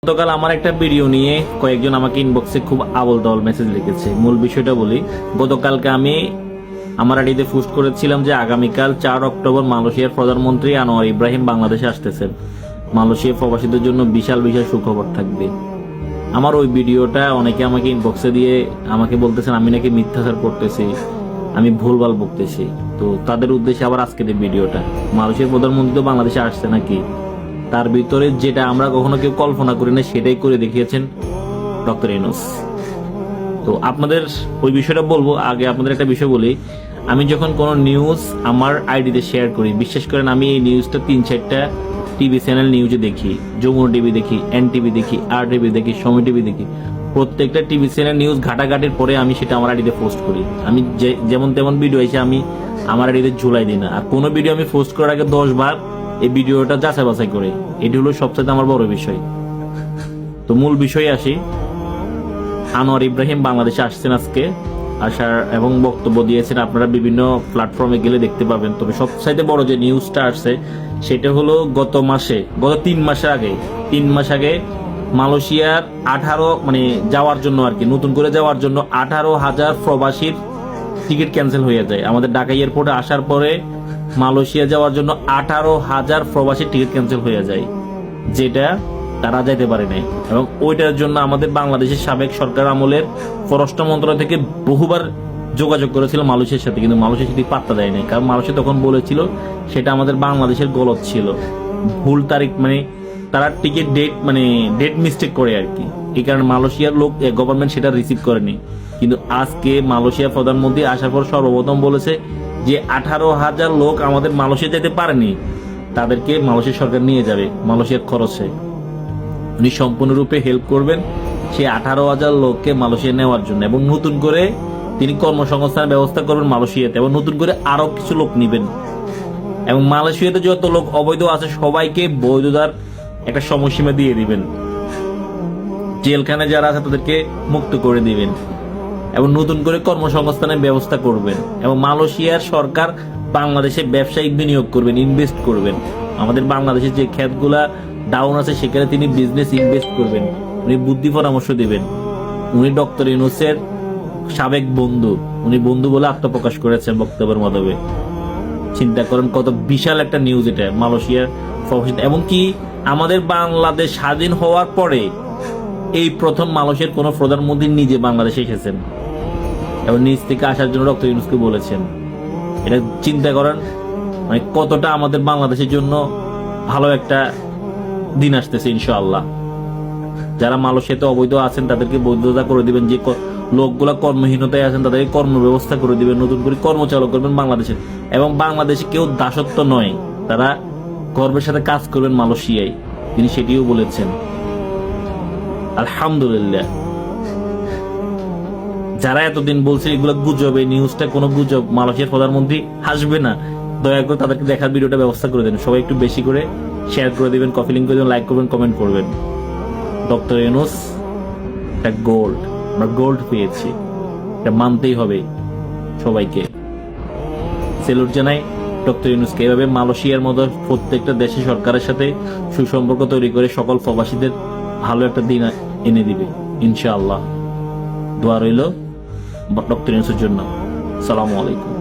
গতকাল আমার একটা ভিডিও নিয়ে কয়েকজন আমাকে ইনবক্সে খুব আবল তাবল মেসেজ লিখেছে। মূল বিষয়টা বলি। গতকালকে আমি আমার আইডিতে পোস্ট করেছিলাম যে আগামীকাল 4 অক্টোবর মালয়েশিয়ার প্রধানমন্ত্রী আনোয়ার ইব্রাহিম বাংলাদেশে আসতেছেন। মালয়েশিয়া প্রবাসীদের জন্য বিশাল বিশাল সুখবর থাকবে। আমার ওই ভিডিওটা অনেকে আমাকে ইনবক্সে দিয়ে আমাকে বলতেছেন আমি নাকি মিথ্যাচার করতেছি, আমি ভুলভাল বকতেছি। তো তাদের উদ্দেশ্যে আবার আজকের এই ভিডিওটা। মালয়েশিয়ার প্রধানমন্ত্রী তো বাংলাদেশে আসছে নাকি, তার ভিতরে যেটা আমরা কখনো কেউ কল্পনা করি না সেটাই করে দেখিয়েছেন ডক্টর ইউনূস। তো আপনাদের ওই বিষয়টা বলবো, আগে আপনাদের একটা বিষয় বলি। আমি যখন কোনো নিউজ আমার আইডিতে শেয়ার করি, বিশ্বাস করেন আমি এই নিউজটা 3-4টা টিভি চ্যানেল নিউজে দেখি। যমুনা টিভি দেখি, NTV দেখি, RTV দেখি, সময় টিভি দেখি। প্রত্যেকটা টিভি চ্যানেল নিউজ ঘাটাঘাটির পরে আমি সেটা আমার আইডিতে পোস্ট করি। আমি যেমন তেমন ভিডিও এসে আমি আমার আইডিতে ঝুলাই দিই না। আর কোনো ভিডিও আমি পোস্ট করার আগে 10 বার এই ভিডিওটা যাচাই বাছাই করে। এটি হলো সবচেয়ে আমার বড় বিষয়। তো মূল বিষয়ে আসি। আনোয়ার ইব্রাহিম বাংলাদেশে আসছেন আজকে, আসার এবং বক্তব্য দিয়েছেন। আপনারা বিভিন্ন প্ল্যাটফর্মে গেলে দেখতে পাবেন। তবে সবচাইতে বড় যে নিউজটা আসছে সেটা হলো গত 3 মাস আগে মালয়েশিয়ার 18 যাওয়ার জন্য আর কি, নতুন করে যাওয়ার জন্য 18,000 প্রবাসীর টিকিট ক্যান্সেল হয়ে যায়। আমাদের ঢাকা এয়ারপোর্টে আসার পরে মালয়েশিয়া যাওয়ার জন্য 18,000 প্রবাসীর টিকিট ক্যান্সেল হয়ে যায়, যেটা তারা যাইতে পারে নাই। এবং ওইটার জন্য আমাদের বাংলাদেশের সাবেক সরকার আমলের পররাষ্ট্র মন্ত্রণালয় থেকে বহুবার যোগাযোগ করেছিল মালয়েশিয়ার সাথে, কিন্তু মালয়েশিয়া সেটি পাত্তা দেয় নাই। কারণ মালয়েশিয়া তখন বলেছিল সেটা আমাদের বাংলাদেশের গলত ছিল, ভুল তারিখ, তারা টিকিট ডেট মিস্টেক করে আর কি। এই কারণে মালয়েশিয়ার গভর্নমেন্ট সেটা রিসিভ করেনি। কিন্তু আজকে মালয়েশিয়ার প্রধানমন্ত্রী আসার পর সর্বপ্রথম বলেছে যে 18,000 লোক আমাদের মালয়েশিয়া যেতে পারেনি, তাদেরকে মালয়েশিয়া সরকার নিয়ে যাবে মালয়েশিয়ার খরচে। উনি সম্পূর্ণরূপে হেল্প করবেন সেই 18,000 লোককে মালয়েশিয়া নেওয়ার জন্য। এবং নতুন করে তিনি কর্মসংস্থানের ব্যবস্থা করবেন মালয়েশিয়াতে, এবং নতুন করে আরো কিছু লোক নিবেন। এবং মালয়েশিয়াতে যত লোক অবৈধ আছে সবাইকে বৈধতার একটা সময়সীমা দিয়ে দিবেন। জেলখানে যারা আছে তাদেরকে মুক্ত করে দিবেন এবং নতুন করে কর্মসংস্থানের ব্যবস্থা করবেন। এবং মালয়েশিয়ার সরকার বাংলাদেশে ব্যবসায়িক বিনিয়োগ করবেন, ইনভেস্ট করবেন। আমাদের বাংলাদেশের যে ক্ষেতগুলা ডাউন আছে সেখানে তিনি বিজনেস ইনভেস্ট করবেন। উনি বুদ্ধি পরামর্শ দিবেন। উনি ডক্টর ইউনূসের সাবেক বন্ধু, উনি বন্ধু বলে আত্মপ্রকাশ করেছেন বক্তব্যের মাধ্যমে। চিন্তা করেন কত বিশাল একটা নিউজ এটা মালয়েশিয়ার। এবং কি আমাদের বাংলাদেশ স্বাধীন হওয়ার পরে এই প্রথম মালয়েশিয়ার কোন প্রধানমন্ত্রী নিজে বাংলাদেশে এসেছেন এবং নিজ থেকে আসার জন্য ডক্টর ইউনূসকে বলেছেন। এটা চিন্তা করেন কতটা আমাদের বাংলাদেশের জন্য ভালো একটা দিন আসতেছে ইনশাআল্লাহ। যারা মালয়েশিয়াতে অবৈধ আছেন তাদেরকে বৈধতা করে দিবেন, যে লোকগুলা কর্মহীনতায় আছেন তাদেরকে কর্ম ব্যবস্থা করে দিবেন, নতুন করে কর্ম চালু করবেন বাংলাদেশে। এবং বাংলাদেশে কেউ দাসত্ব নয়, তারা গর্বের সাথে কাজ করবেন মালয়েশিয়ায়, তিনি সেটিও বলেছেন। আলহামদুলিল্লাহ। যারা এতদিন বলছে এগুলো গুজব, এই নিউজটা কোনো গুজব, মালয়েশিয়ার প্রধানমন্ত্রী আসবে না, দয়া করে তাদেরকে দেখার ভিডিওটা ব্যবস্থা করে দেন। সবাই একটু বেশি করে শেয়ার করে দিবেন, কপি লিংক করে দেবেন, লাইক করবেন, কমেন্ট করবেন। ডক্টর ইউনূস একটা গোল্ড, আমরা গোল্ড পেয়েছি, এটা মানতেই হবে সবাইকে। সেলুট জানাই ডক্টর ইউনূসকে। এভাবে মালয়েশিয়ার মতো প্রত্যেকটা দেশের সরকারের সাথে সুসম্পর্ক তৈরি করে সকল প্রবাসীদের ভালো একটা দিন এনে দিবে ইনশাআল্লাহ। দোয়া রইল ডক্টর ইউনূসের জন্য। আসসালামু আলাইকুম।